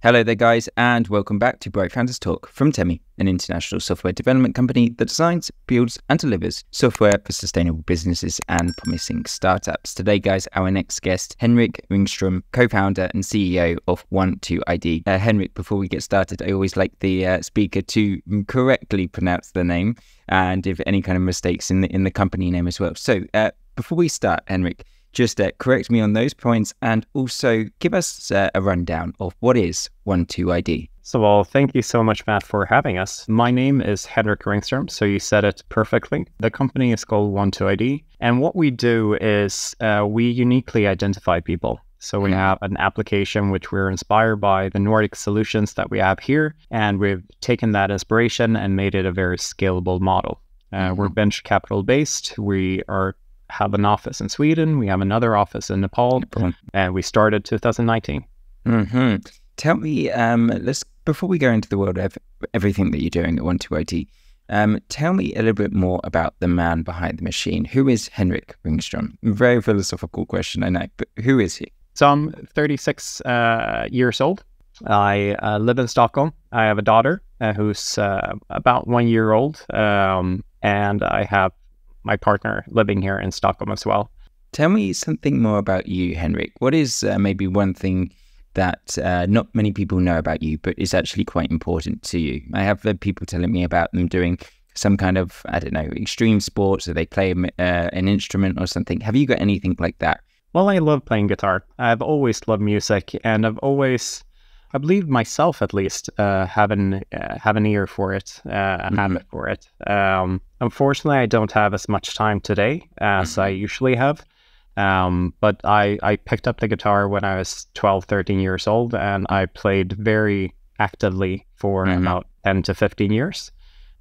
Hello there, guys, and welcome back to Bright Founders Talk from Temi, an international software development company that designs, builds, and delivers software for sustainable businesses and promising startups. Today, guys, our next guest, Henrik Ringström, co-founder and CEO of 12ID. Henrik, before we get started, I always like the speaker to correctly pronounce the name and if any kind of mistakes in the company name as well. So, before we start, Henrik, just correct me on those points and also give us a rundown of what is 12ID. Well, thank you so much, Matt, for having us. My name is Henrik Ringström, so you said it perfectly. The company is called 12ID, and what we do is we uniquely identify people. So we have an application which we're inspired by the Nordic solutions that we have here, and we've taken that inspiration and made it a very scalable model. We're venture capital based. We have an office in Sweden. We have another office in Nepal, and we started 2019. Tell me, before we go into the world of everything that you're doing at 12ID, tell me a little bit more about the man behind the machine. Who is Henrik Ringström? Very philosophical question, I know, but who is he? So I'm 36 years old. I live in Stockholm. I have a daughter who's about 1 year old, and I have my partner living here in Stockholm as well. Tell me something more about you, Henrik. What is maybe one thing that not many people know about you, but is actually quite important to you? I have people telling me about them doing some kind of, I don't know, extreme sports, or they play an instrument or something. Have you got anything like that? Well, I love playing guitar. I've always loved music, and I believe myself at least, have an ear for it, a habit for it. Unfortunately, I don't have as much time today as I usually have. But I picked up the guitar when I was 12, 13 years old, and I played very actively for about 10 to 15 years.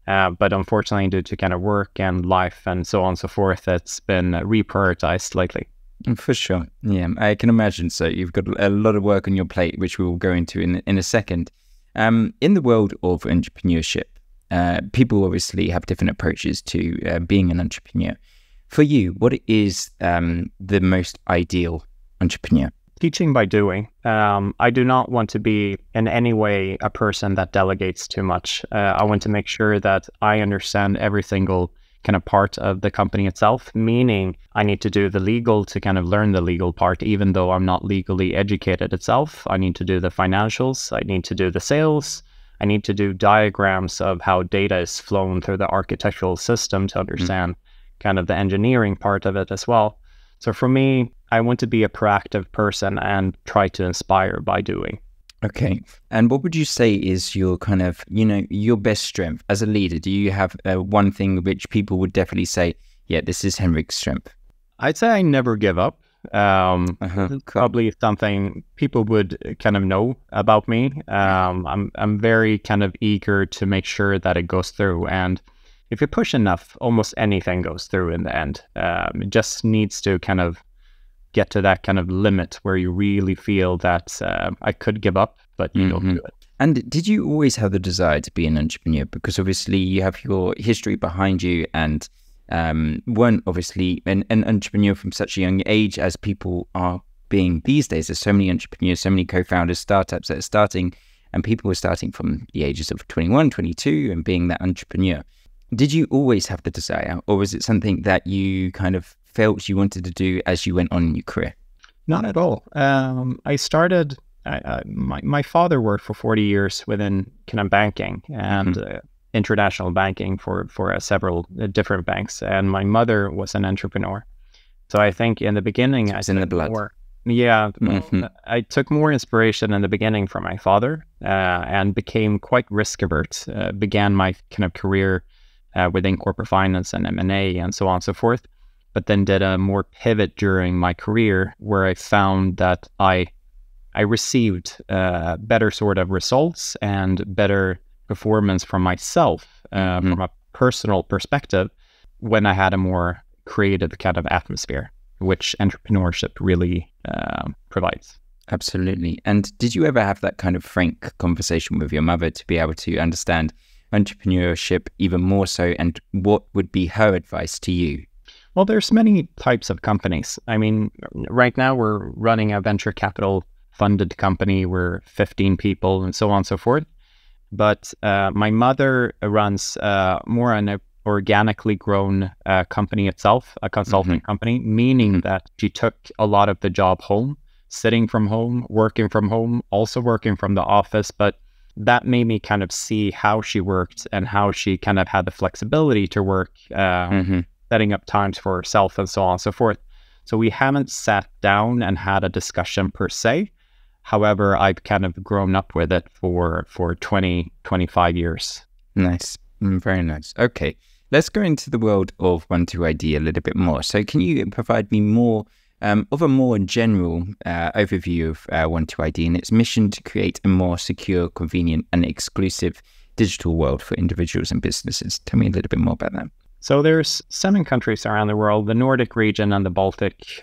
But unfortunately, due to kind of work and life and so on and so forth, it's been reprioritized lately. For sure. Yeah, I can imagine. So you've got a lot of work on your plate, which we will go into in a second. In the world of entrepreneurship, people obviously have different approaches to being an entrepreneur. For you, what is the most ideal entrepreneur? Teaching by doing. I do not want to be in any way a person that delegates too much. I want to make sure that I understand every single kind of part of the company itself, meaning I need to do the legal to kind of learn the legal part, even though I'm not legally educated itself. I need to do the financials. I need to do the sales. I need to do diagrams of how data is flown through the architectural system to understand kind of the engineering part of it as well. So for me, I want to be a proactive person and try to inspire by doing. Okay. And what would you say is your kind of, your best strength as a leader? Do you have one thing which people would definitely say, yeah, this is Henrik's strength? I'd say I never give up. Probably something people would kind of know about me. I'm very kind of eager to make sure that it goes through. And if you push enough, almost anything goes through in the end. It just needs to kind of get to that kind of limit where you really feel that I could give up, but you don't do it. And did you always have the desire to be an entrepreneur? Because obviously you have your history behind you and weren't obviously an entrepreneur from such a young age as people are being these days. There's so many entrepreneurs, so many co-founders, startups that are starting, and people were starting from the ages of 21, 22 and being that entrepreneur. Did you always have the desire, or was it something that you kind of felt you wanted to do as you went on in your career? Not at all. I started, my father worked for 40 years within kind of banking and international banking for several different banks. And my mother was an entrepreneur. So I think in the beginning, it's in the blood. I took more inspiration in the beginning from my father and became quite risk averse. Began my kind of career within corporate finance and M&A and so on and so forth, but then did a more pivot during my career where I found that I received better sort of results and better performance from myself from a personal perspective when I had a more creative kind of atmosphere, which entrepreneurship really provides. Absolutely. And did you ever have that kind of frank conversation with your mother to be able to understand entrepreneurship even more so, and what would be her advice to you? Well, there's many types of companies. I mean, right now we're running a venture capital funded company. We're 15 people and so on and so forth. But my mother runs more an organically grown company itself, a consulting company, meaning that she took a lot of the job home, sitting from home, working from home, also working from the office. But that made me kind of see how she worked and how she kind of had the flexibility to work, setting up times for herself and so on and so forth. So we haven't sat down and had a discussion per se. However, I've kind of grown up with it for 20, 25 years. Nice. Very nice. Okay. Let's go into the world of One2ID a little bit more. So can you provide me more of a more general overview of One2ID and its mission to create a more secure, convenient and exclusive digital world for individuals and businesses? Tell me a little bit more about that. So there's 7 countries around the world, the Nordic region and the Baltic,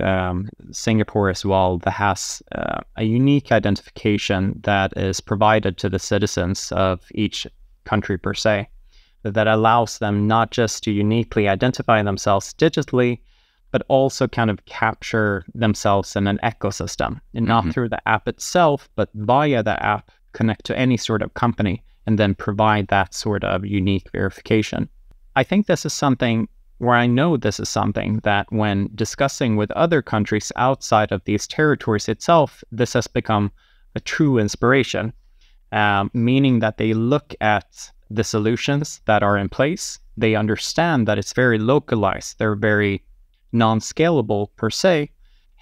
Singapore as well, that has a unique identification that is provided to the citizens of each country per se, that allows them not just to uniquely identify themselves digitally, but also kind of capture themselves in an ecosystem, and not through the app itself, but via the app, connect to any sort of company, and then provide that sort of unique verification. I think this is something where I know this is something that when discussing with other countries outside of these territories itself, this has become a true inspiration, meaning that they look at the solutions that are in place. They understand that it's very localized. They're very non-scalable per se.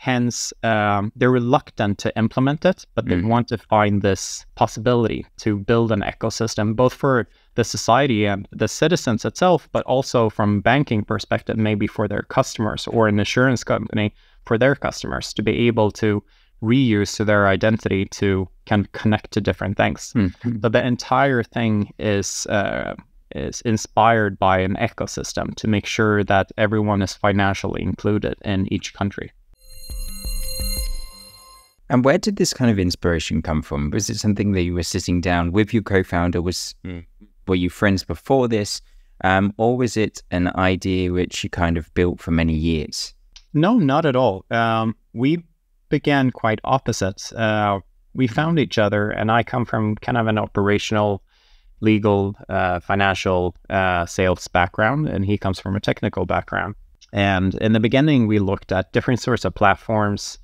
Hence, they're reluctant to implement it, but they want to find this possibility to build an ecosystem, both for the society and the citizens itself, but also from banking perspective, maybe for their customers, or an insurance company for their customers, to be able to reuse to their identity to kind of connect to different things. So the entire thing is inspired by an ecosystem to make sure that everyone is financially included in each country. And where did this kind of inspiration come from? Was it something that you were sitting down with your co-founder? Were you friends before this? Or was it an idea which you kind of built for many years? No, not at all. We began quite opposite. We found each other, and I come from kind of an operational, legal, financial sales background, and he comes from a technical background. And in the beginning, we looked at different sorts of platforms,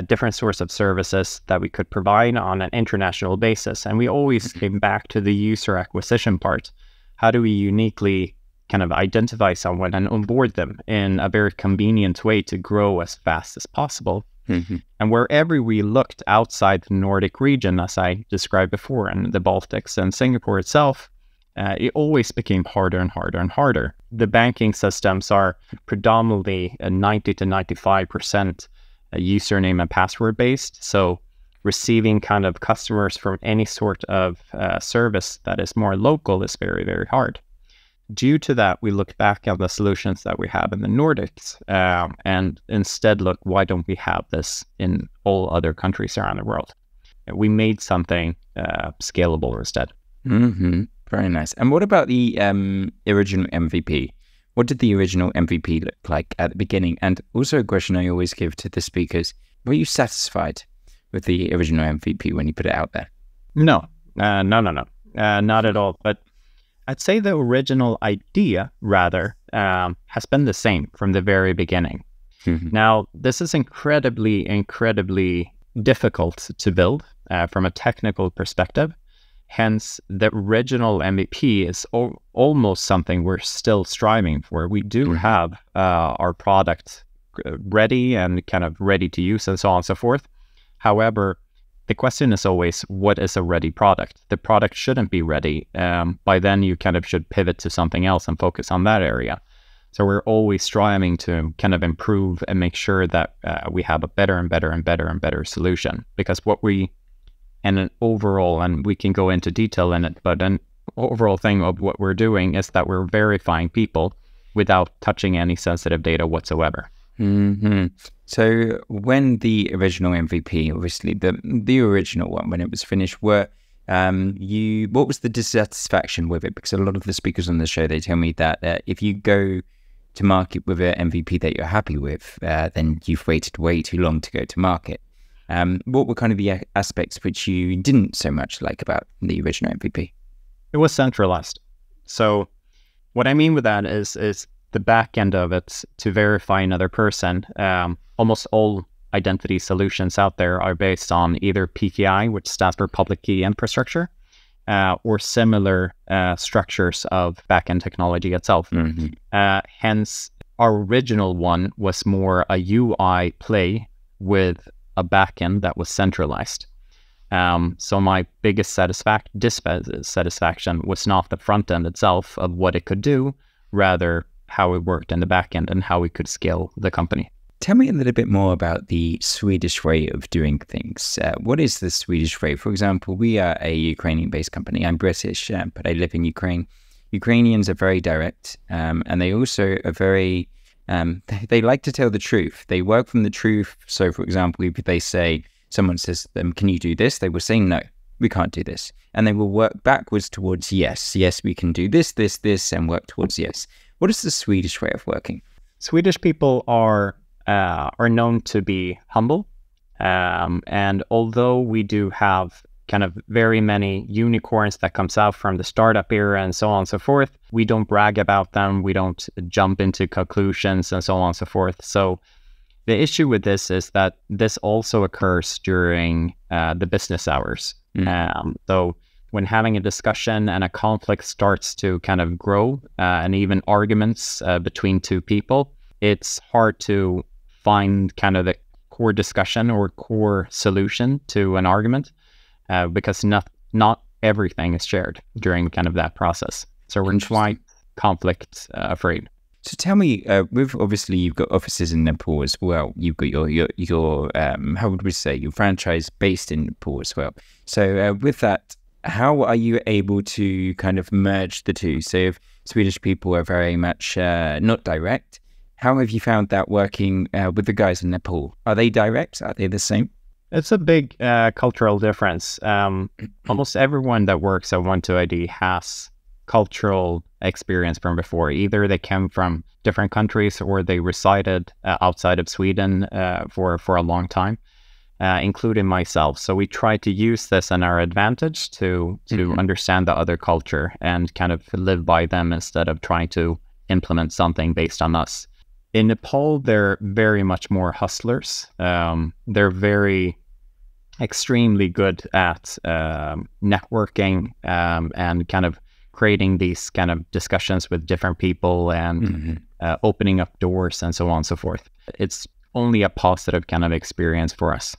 different sorts of services that we could provide on an international basis. And we always came back to the user acquisition part. How do we uniquely kind of identify someone and onboard them in a very convenient way to grow as fast as possible? And wherever we looked outside the Nordic region, as I described before, and the Baltics and Singapore itself, it always became harder and harder and harder. The banking systems are predominantly 90 to 95% username and password based. So receiving kind of customers from any sort of service that is more local is very, very hard. Due to that, we look back at the solutions that we have in the Nordics and instead look, why don't we have this in all other countries around the world? We made something scalable instead. Very nice. And what about the original MVP? What did the original MVP look like at the beginning? And also a question I always give to the speakers, were you satisfied with the original MVP when you put it out there? No, not at all. But I'd say the original idea, rather, has been the same from the very beginning. Now, this is incredibly difficult to build from a technical perspective. Hence, the original MVP is almost something we're still striving for. We do have our product ready and kind of ready to use and so on and so forth. However, the question is always, what is a ready product? The product shouldn't be ready. By then, you kind of should pivot to something else and focus on that area. So we're always striving to kind of improve and make sure that we have a better and better and better and better solution. Because what we, and an overall, and we can go into detail in it, but an overall thing of what we're doing is that we're verifying people without touching any sensitive data whatsoever. So when the original MVP, obviously the original one, when it was finished, what was the dissatisfaction with it? Because a lot of the speakers on the show, they tell me that if you go to market with an MVP that you're happy with, then you've waited way too long to go to market. What were kind of the aspects which you didn't so much like about the original MVP? It was centralized. So what I mean with that is the back end of it to verify another person. Almost all identity solutions out there are based on either PKI, which stands for public key infrastructure, or similar structures of back-end technology itself. Hence, our original one was more a UI play with a back-end that was centralized. So my biggest dissatisfaction was not the front end itself of what it could do, rather how it worked in the back end and how we could scale the company. Tell me a little bit more about the Swedish way of doing things. What is the Swedish way? For example, we are a Ukrainian-based company. I'm British, but I live in Ukraine. Ukrainians are very direct, and they also are very, they like to tell the truth. They work from the truth. So, for example, if they say, someone says to them, can you do this? They will say, no, we can't do this. And they will work backwards towards yes, we can do this, and work towards yes. What is the Swedish way of working? Swedish people are known to be humble. And although we do have kind of very many unicorns that comes out from the startup era and so on and so forth, we don't brag about them. We don't jump into conclusions and so on and so forth. So the issue with this is that this also occurs during the business hours. So when having a discussion and a conflict starts to kind of grow, and even arguments between two people, it's hard to find kind of the core discussion or core solution to an argument, because not everything is shared during kind of that process. So we're quite conflict afraid. So tell me, with obviously you've got offices in Nepal as well. You've got your how would we say, your franchise based in Nepal as well. So with that, how are you able to kind of merge the two? So if Swedish people are very much not direct, how have you found that working with the guys in Nepal? Are they direct? Are they the same? It's a big cultural difference. Almost everyone that works at One2ID has cultural experience from before. Either they came from different countries or they resided outside of Sweden for a long time, including myself. So we try to use this in our advantage to understand the other culture and kind of live by them instead of trying to implement something based on us. In Nepal, they're very much more hustlers. They're very extremely good at networking and kind of creating these kind of discussions with different people and opening up doors and so on and so forth. It's only a positive kind of experience for us.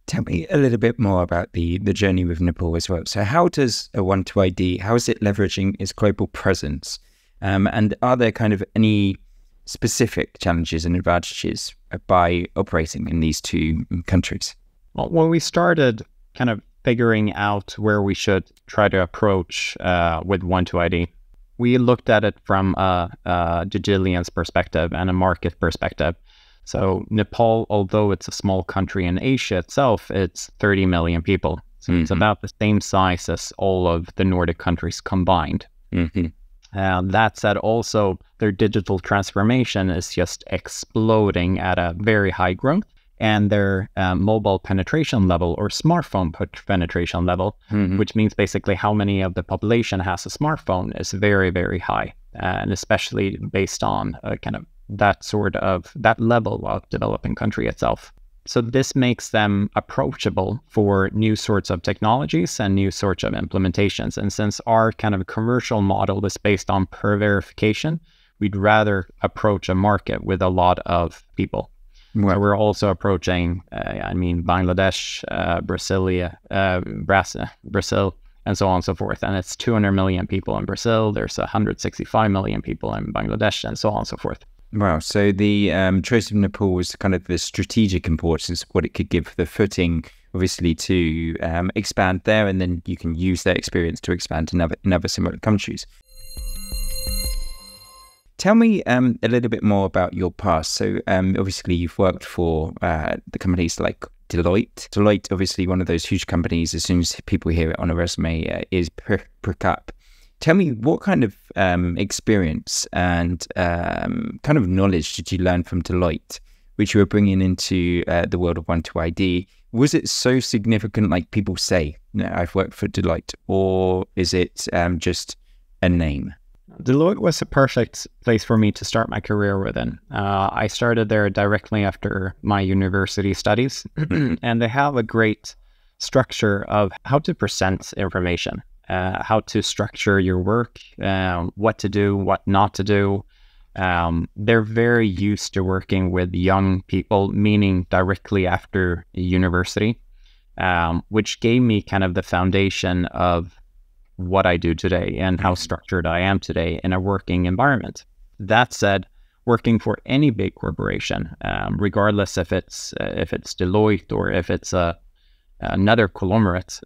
Tell me a little bit more about the journey with Nepal as well. So how does a One2ID, how is it leveraging its global presence? And are there kind of any specific challenges and advantages by operating in these two countries? Well, when we started kind of figuring out where we should try to approach with One2ID, we looked at it from a due diligence perspective and a market perspective. So Nepal, although it's a small country in Asia itself, it's 30 million people. So it's about the same size as all of the Nordic countries combined. That said, also their digital transformation is just exploding at a very high growth, and their mobile penetration level or smartphone penetration level, which means basically how many of the population has a smartphone, is very, very high, and especially based on kind of that level of developing country itself. So this makes them approachable for new sorts of technologies and new sorts of implementations. And since our kind of commercial model is based on per verification, we'd rather approach a market with a lot of people. Wow. So we're also approaching, Bangladesh, Brazil, and so on and so forth. And it's 200 million people in Brazil. There's 165 million people in Bangladesh, and so on and so forth. Wow. So the choice of Nepal was kind of the strategic importance of what it could give the footing, obviously, to expand there, and then you can use that experience to expand to other similar countries. Tell me a little bit more about your past. So obviously you've worked for the companies like Deloitte. Deloitte, obviously one of those huge companies, as soon as people hear it on a resume, is prick up. Tell me, what kind of experience and kind of knowledge did you learn from Deloitte, which you were bringing into the world of One2ID, Was it so significant, like people say, I've worked for Deloitte, or is it just a name? Deloitte was a perfect place for me to start my career within. I started there directly after my university studies, and they have a great structure of how to present information, how to structure your work, what to do, what not to do. They're very used to working with young people, meaning directly after university, which gave me kind of the foundation of what I do today and how structured I am today in a working environment. That said, working for any big corporation, regardless if it's Deloitte or if it's another conglomerate,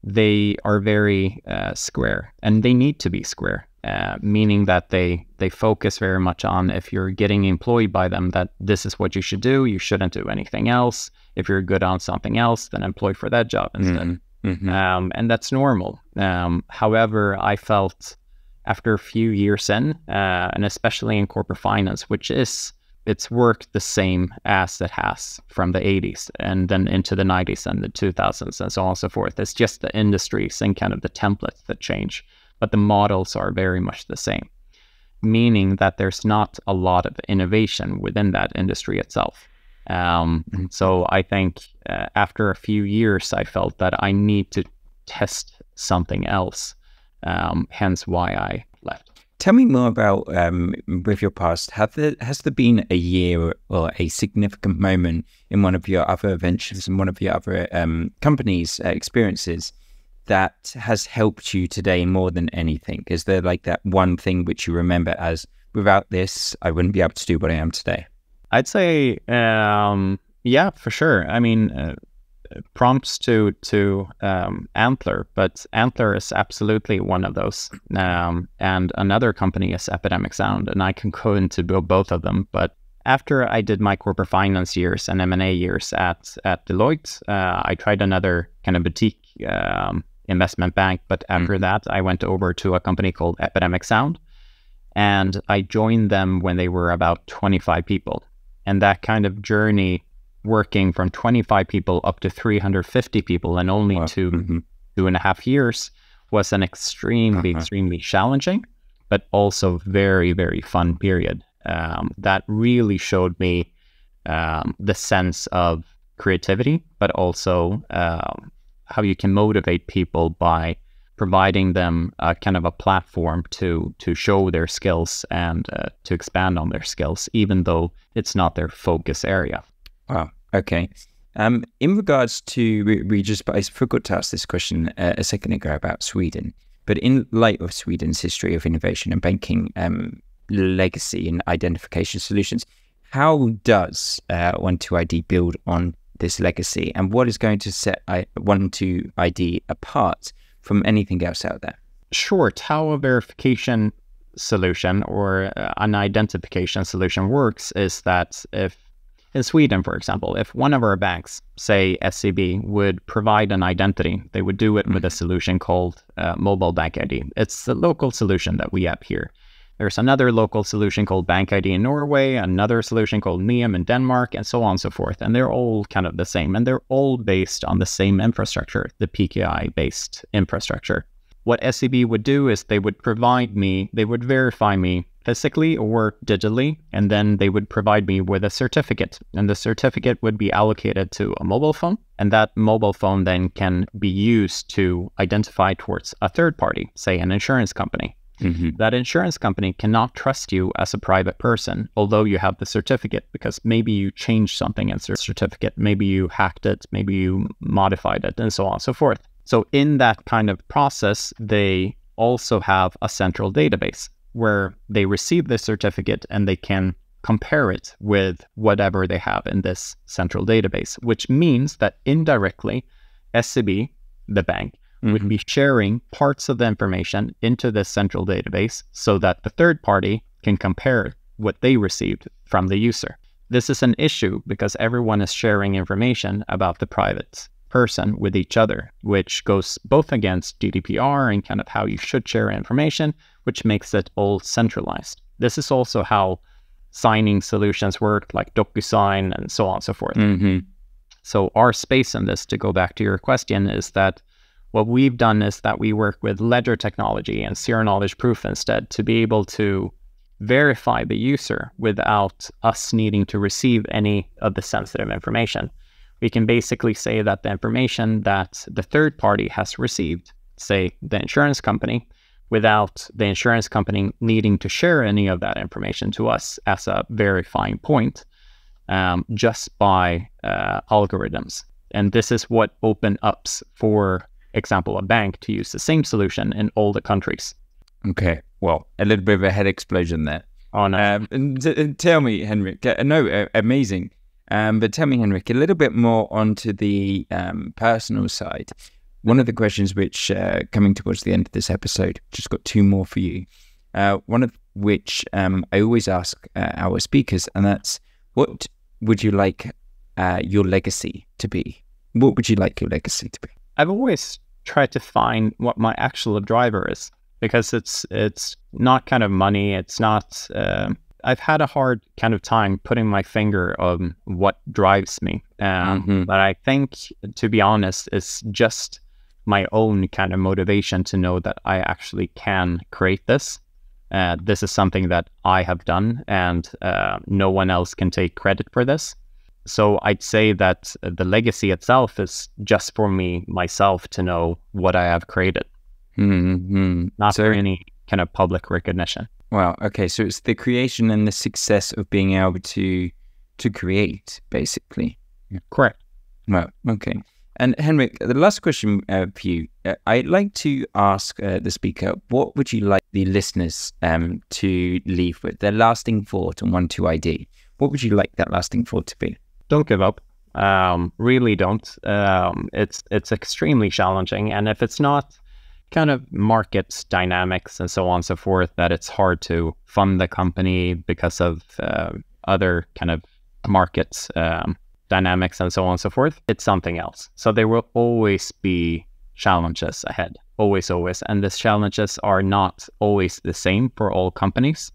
they are very square, and they need to be square, meaning that they focus very much on, if you're getting employed by them, that this is what you should do. You shouldn't do anything else. If you're good on something else, then employ for that job instead. And that's normal. However, I felt after a few years in, and especially in corporate finance, it's worked the same as it has from the 80s and then into the 90s and the 2000s and so on and so forth. It's just the industries and kind of the templates that change, but the models are very much the same, meaning that there's not a lot of innovation within that industry itself. So I think after a few years, I felt that I need to test something else, hence why I left. Tell me more about, with your past, has there been a year or a significant moment in one of your other ventures and one of your other companies' experiences that has helped you today more than anything? Is there like that one thing which you remember as, without this, I wouldn't be able to do what I am today? I'd say, yeah, for sure. I mean, prompts to Antler, but Antler is absolutely one of those. And another company is Epidemic Sound, and I can go into both of them. But after I did my corporate finance years and M&A years at Deloitte, I tried another kind of boutique investment bank. But after that, I went over to a company called Epidemic Sound, and I joined them when they were about 25 people. And that kind of journey, working from 25 people up to 350 people in only 2.5 years, was an extremely challenging, but also very, very fun period. That really showed me the sense of creativity, but also how you can motivate people by providing them kind of a platform to show their skills and to expand on their skills, even though it's not their focus area. Wow. Okay. In regards to, I forgot to ask this question a second ago about Sweden, but in light of Sweden's history of innovation and banking legacy and identification solutions, how does 12ID build on this legacy, and what is going to set 12ID apart from anything else out there? Sure. How a verification solution or an identification solution works is that if in Sweden, for example, if one of our banks, say SEB, would provide an identity, they would do it with a solution called Mobile Bank ID. It's the local solution that we have here. There's another local solution called Bank ID in Norway, another solution called NEM in Denmark, and so on and so forth. And they're all kind of the same, and they're all based on the same infrastructure, the PKI-based infrastructure. What SEB would do is they would verify me physically or digitally, and then they would provide me with a certificate. And the certificate would be allocated to a mobile phone, and that mobile phone then can be used to identify towards a third party, say an insurance company. That insurance company cannot trust you as a private person, although you have the certificate, because maybe you changed something in the certificate, maybe you hacked it, maybe you modified it, and so on and so forth. So in that kind of process, they also have a central database where they receive the certificate and they can compare it with whatever they have in this central database, which means that indirectly, SEB, the bank, would be sharing parts of the information into this central database so that the third party can compare what they received from the user. This is an issue because everyone is sharing information about the private person with each other, which goes both against GDPR and kind of how you should share information, which makes it all centralized. This is also how signing solutions work, like DocuSign and so on and so forth. So our space in this, to go back to your question, is that what we've done is that we work with ledger technology and zero knowledge proof instead to be able to verify the user without us needing to receive any of the sensitive information. We can basically say that the information that the third party has received, say the insurance company, without the insurance company needing to share any of that information to us as a verifying point, just by algorithms. And this is what opens up, for example, a bank to use the same solution in all the countries. Okay, well, a little bit of a head explosion there. Oh, no. Tell me, Henrik, amazing. But tell me, Henrik, a little bit more onto the personal side. One of the questions which, coming towards the end of this episode, just got two more for you. One of which I always ask our speakers, and that's, what would you like your legacy to be? What would you like your legacy to be? I've always tried to find what my actual driver is, because it's not kind of money. It's not, I've had a hard kind of time putting my finger on what drives me. But I think, to be honest, it's just my own kind of motivation to know that I actually can create this. This is something that I have done, and no one else can take credit for this. So I'd say that the legacy itself is just for me, myself, to know what I have created. Not for any kind of public recognition. Wow. Okay. So it's the creation and the success of being able to create, basically. Correct. Well, okay. And Henrik, the last question for you. I'd like to ask the speaker, what would you like the listeners to leave with? Their lasting thought on 12ID. What would you like that lasting thought to be? Don't give up. Really don't. It's extremely challenging. And if it's not kind of market dynamics and so on and so forth, that it's hard to fund the company because of other kind of market dynamics and so on and so forth, it's something else. So there will always be challenges ahead, always. And these challenges are not always the same for all companies,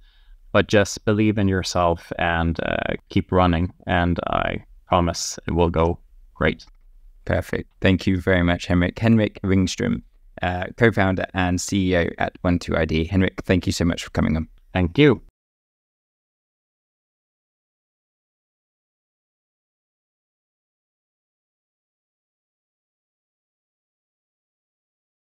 but just believe in yourself and keep running. And I promise it will go great. Perfect. Thank you very much, Henrik. Henrik Ringström, co-founder and CEO at 12ID. Henrik, thank you so much for coming on. Thank you.